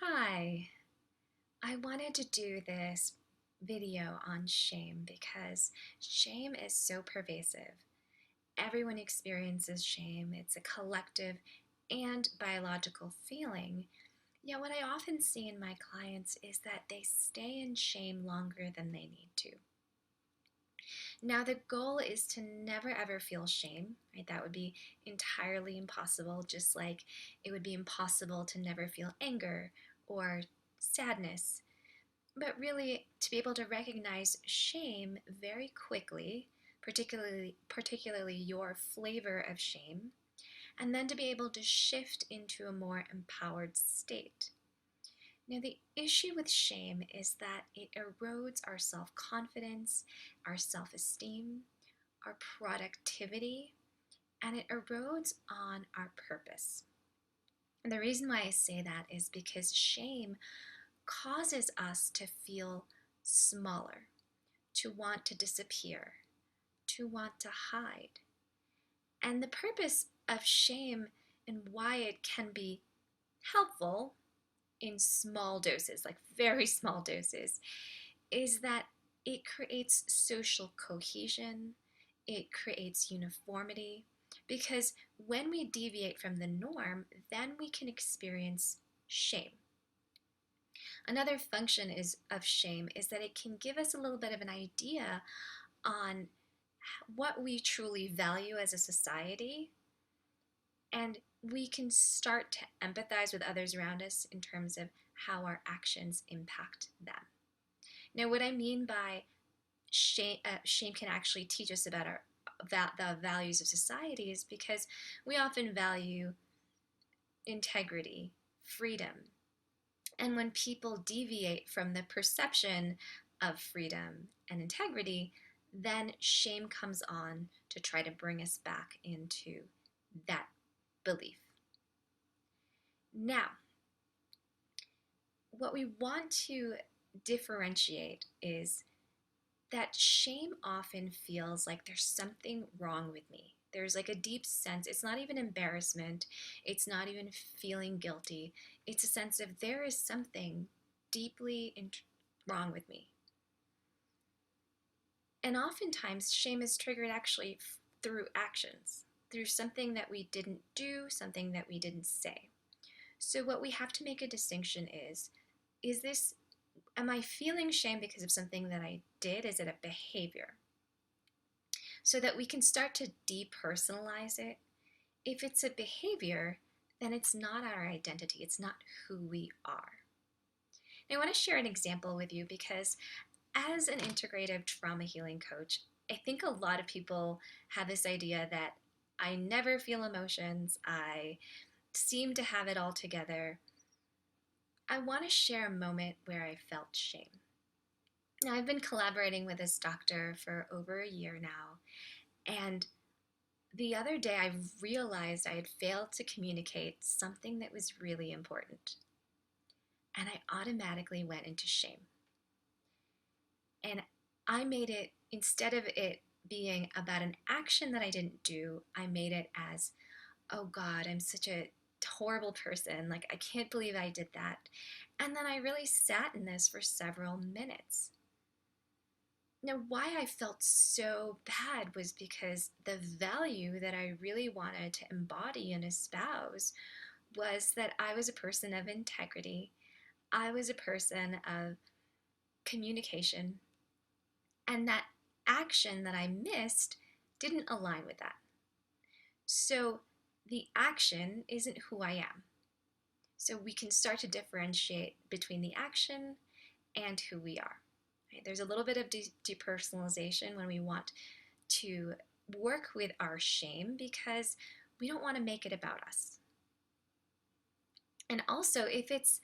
Hi, I wanted to do this video on shame because shame is so pervasive. Everyone experiences shame. It's a collective and biological feeling. Yet, what I often see in my clients is that they stay in shame longer than they need to. Now, the goal is to never ever feel shame, right? That would be entirely impossible, just like it would be impossible to never feel anger or sadness. But really, to be able to recognize shame very quickly, particularly your flavor of shame, and then to be able to shift into a more empowered state. Now, the issue with shame is that it erodes our self confidence, our self esteem, our productivity, and it erodes on our purpose. And the reason why I say that is because shame causes us to feel smaller, to want to disappear, to want to hide. And the purpose of shame and why it can be helpful in small doses, like very small doses, is that it creates social cohesion, it creates uniformity, because when we deviate from the norm, then we can experience shame. Another function of shame is that it can give us a little bit of an idea on what we truly value as a society, and we can start to empathize with others around us in terms of how our actions impact them. Now, what I mean by shame can actually teach us about the values of society is because we often value integrity, freedom, and when people deviate from the perception of freedom and integrity, then shame comes on to try to bring us back into that belief. Now, what we want to differentiate is that shame often feels like there's something wrong with me. There's like a deep sense, it's not even embarrassment, it's not even feeling guilty. It's a sense of there is something deeply wrong with me. And oftentimes, shame is triggered actually through actions, through something that we didn't do, something that we didn't say. So, what we have to make a distinction is this, am I feeling shame because of something that I did? Is it a behavior? So that we can start to depersonalize it. If it's a behavior, then it's not our identity, it's not who we are. Now, I want to share an example with you because as an integrative trauma healing coach, I think a lot of people have this idea that I never feel emotions, I seem to have it all together. I want to share a moment where I felt shame. Now, I've been collaborating with this doctor for over a year now, and the other day I realized I had failed to communicate something that was really important, and I automatically went into shame. And I made it, instead of it being about an action that I didn't do, I made it as, oh God, I'm such a horrible person. Like, I can't believe I did that. And then I really sat in this for several minutes. Now, why I felt so bad was because the value that I really wanted to embody and espouse was that I was a person of integrity. I was a person of communication, and that action that I missed didn't align with that. So the action isn't who I am. So we can start to differentiate between the action and who we are. Right? There's a little bit of depersonalization when we want to work with our shame because we don't want to make it about us. And also, if it's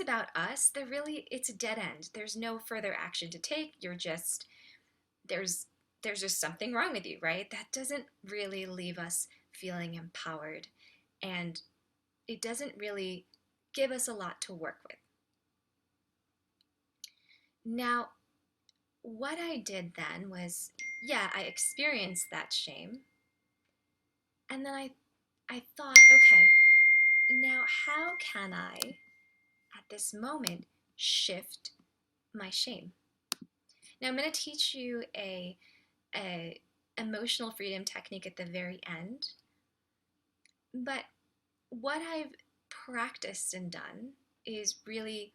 about us, it's a dead end. There's no further action to take. There's just something wrong with you, right? That doesn't really leave us feeling empowered, and it doesn't really give us a lot to work with. Now, what I did then was, yeah, I experienced that shame, and then I thought, okay, now how can I this moment shift my shame? Now I'm going to teach you a emotional freedom technique at the very end, but what I've practiced and done is really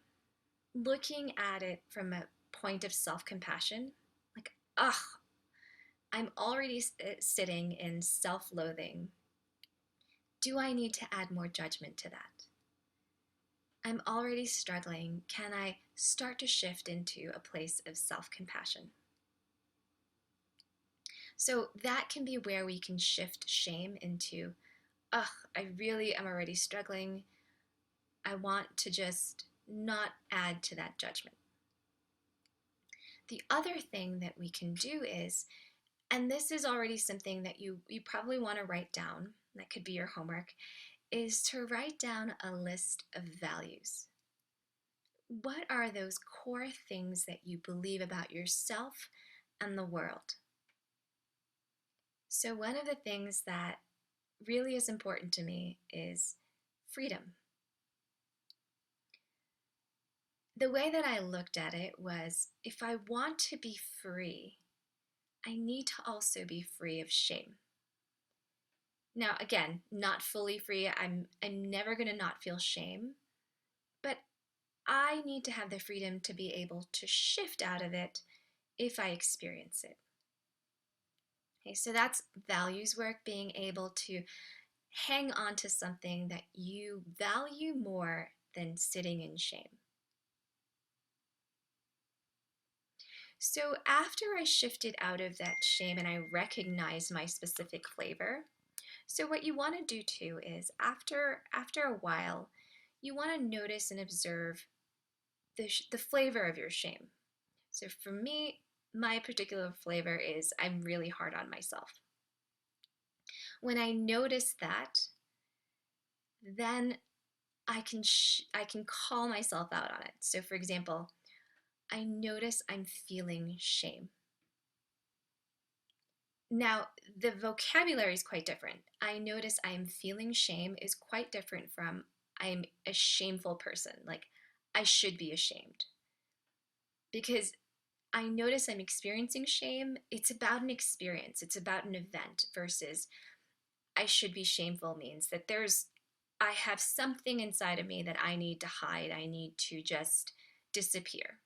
looking at it from a point of self-compassion. Like, ugh, I'm already sitting in self-loathing. Do I need to add more judgment to that? I'm already struggling. Can I start to shift into a place of self-compassion? So that can be where we can shift shame into, ugh, I really am already struggling. I want to just not add to that judgment. The other thing that we can do is, and this is already something that you probably want to write down, that could be your homework, is to write down a list of values. What are those core things that you believe about yourself and the world? So one of the things that really is important to me is freedom. The way that I looked at it was, if I want to be free, I need to also be free of shame. Now, again, not fully free. I'm never going to not feel shame, but I need to have the freedom to be able to shift out of it if I experience it. Okay, so that's values work, being able to hang on to something that you value more than sitting in shame. So after I shifted out of that shame and I recognized my specific flavor, so what you want to do too is after a while, you want to notice and observe the flavor of your shame. So for me, my particular flavor is I'm really hard on myself. When I notice that, then I can call myself out on it. So for example, I notice I'm feeling shame. Now, the vocabulary is quite different. I notice I'm feeling shame is quite different from I'm a shameful person. Like, I should be ashamed. Because I notice I'm experiencing shame, it's about an experience, it's about an event, versus I should be shameful means that I have something inside of me that I need to hide, I need to just disappear.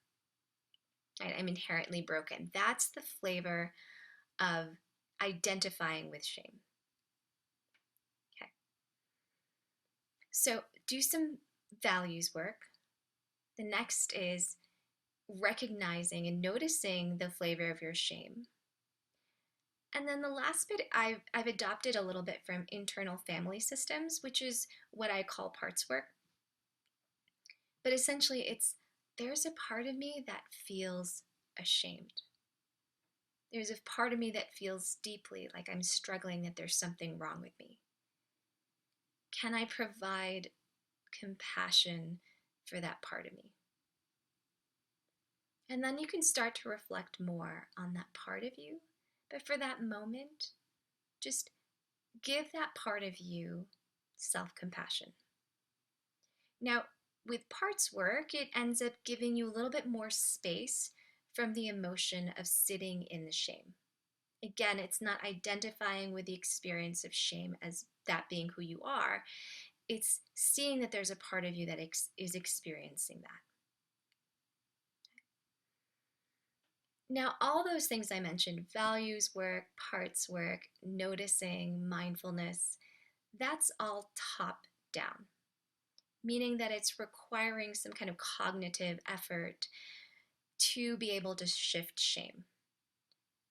Right? I'm inherently broken. That's the flavor of identifying with shame. Okay. So do some values work. The next is recognizing and noticing the flavor of your shame. And then the last bit I've adopted a little bit from internal family systems, which is what I call parts work. But essentially there's a part of me that feels ashamed. There's a part of me that feels deeply like I'm struggling, that there's something wrong with me. Can I provide compassion for that part of me? And then you can start to reflect more on that part of you. But for that moment, just give that part of you self-compassion. Now, with parts work, it ends up giving you a little bit more space from the emotion of sitting in the shame. Again, it's not identifying with the experience of shame as that being who you are. It's seeing that there's a part of you that is experiencing that. Now, all those things I mentioned, values work, parts work, noticing, mindfulness, that's all top down, meaning that it's requiring some kind of cognitive effort to be able to shift shame.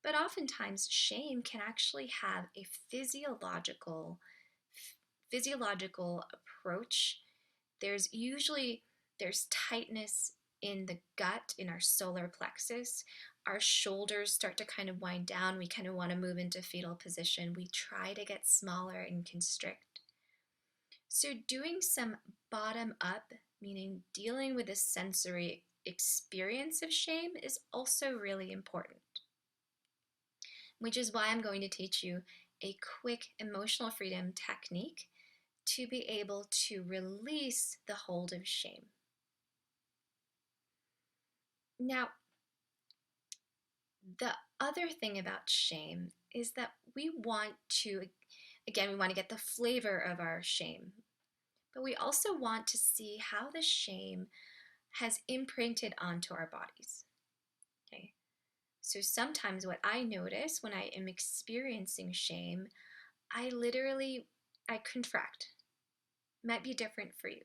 But oftentimes, shame can actually have a physiological approach. There's tightness in the gut, in our solar plexus. Our shoulders start to kind of wind down. We kind of want to move into fetal position. We try to get smaller and constrict. So doing some bottom up, meaning dealing with the sensory experience of shame, is also really important. Which is why I'm going to teach you a quick emotional freedom technique to be able to release the hold of shame. Now, the other thing about shame is that we want to, again, we want to get the flavor of our shame, but we also want to see how the shame has imprinted onto our bodies. Okay. So sometimes what I notice when I am experiencing shame, I contract. It might be different for you.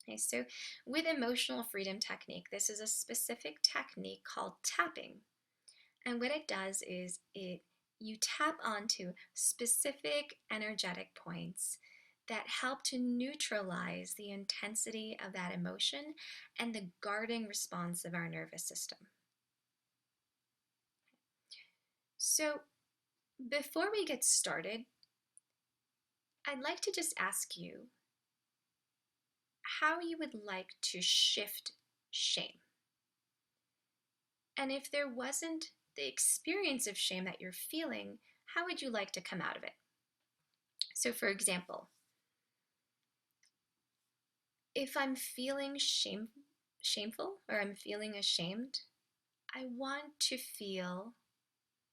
Okay, so with emotional freedom technique, this is a specific technique called tapping. And what it does is you tap onto specific energetic points that help to neutralize the intensity of that emotion and the guarding response of our nervous system. So before we get started, I'd like to just ask you how you would like to shift shame. And if there wasn't the experience of shame that you're feeling, how would you like to come out of it? So, for example, if I'm feeling shameful or I'm feeling ashamed, I want to feel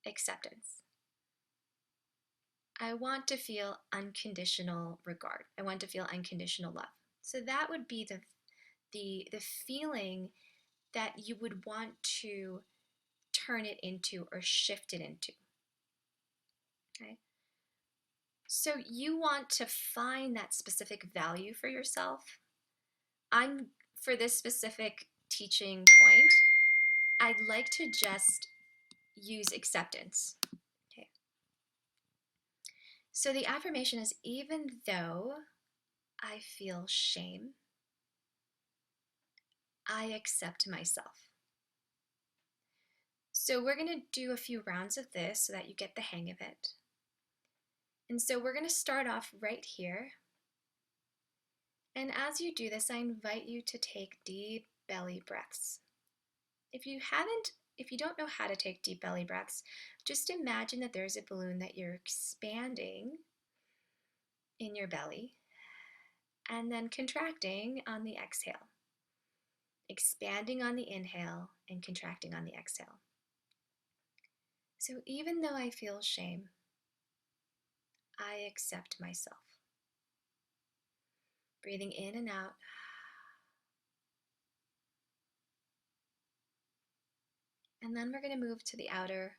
acceptance. I want to feel unconditional regard. I want to feel unconditional love. So that would be the feeling that you would want to turn it into or shift it into. Okay? So you want to find that specific value for yourself. For this specific teaching point, I'd like to just use acceptance. Okay. So the affirmation is, even though I feel shame, I accept myself. So we're going to do a few rounds of this so that you get the hang of it. And so we're going to start off right here. And as you do this, I invite you to take deep belly breaths. If you don't know how to take deep belly breaths, just imagine that there's a balloon that you're expanding in your belly and then contracting on the exhale. Expanding on the inhale and contracting on the exhale. So even though I feel shame, I accept myself. Breathing in and out. And then we're going to move to the outer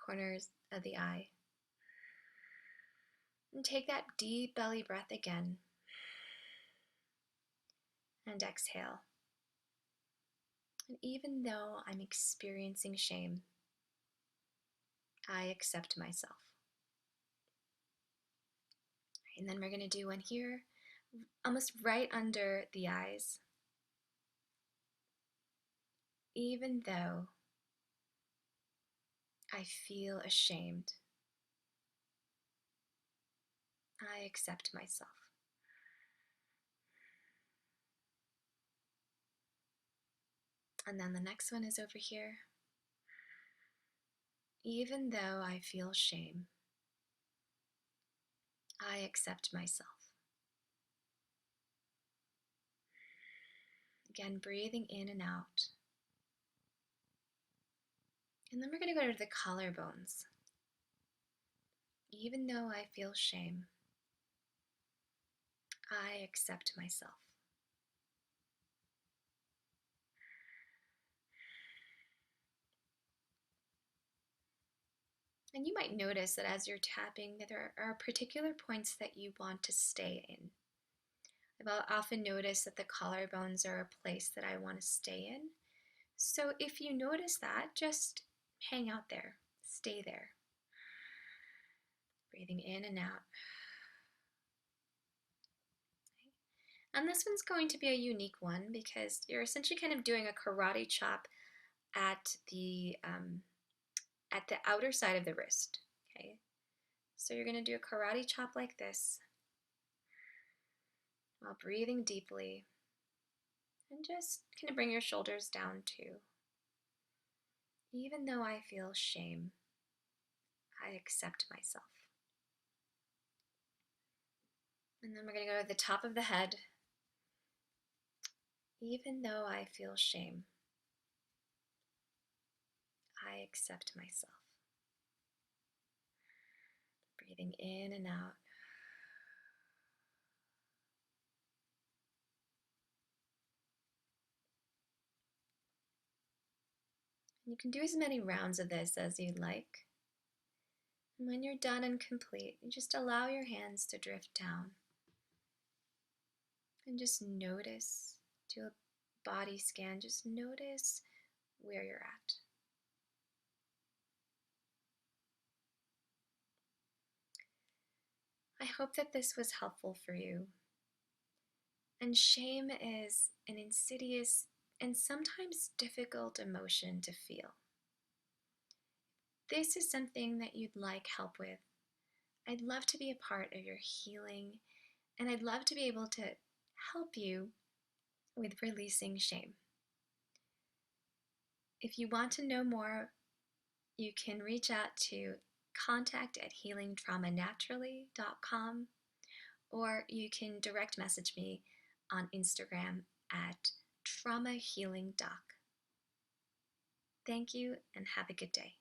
corners of the eye. And take that deep belly breath again. And exhale. And even though I'm experiencing shame, I accept myself. And then we're going to do one here, almost right under the eyes. Even though I feel ashamed, I accept myself. And then the next one is over here. Even though I feel shame, I accept myself. Again, breathing in and out. And then we're going to go to the collarbones. Even though I feel shame, I accept myself. And you might notice that as you're tapping, that there are particular points that you want to stay in. I've often noticed that the collarbones are a place that I want to stay in. So if you notice that, just hang out there, stay there. Breathing in and out. And this one's going to be a unique one because you're essentially kind of doing a karate chop at the outer side of the wrist. Okay, so you're going to do a karate chop like this while breathing deeply, and just kind of bring your shoulders down too. Even though I feel shame, I accept myself. And then we're going to go to the top of the head. Even though I feel shame, I accept myself. Breathing in and out. You can do as many rounds of this as you'd like. And when you're done and complete, you just allow your hands to drift down. And just notice, do a body scan, just notice where you're at. I hope that this was helpful for you. And shame is an insidious and sometimes difficult emotion to feel. This is something that you'd like help with. I'd love to be a part of your healing, and I'd love to be able to help you with releasing shame. If you want to know more, you can reach out to contact@healingtraumanaturally.com, or you can direct message me on Instagram at traumahealingdoc. Thank you and have a good day.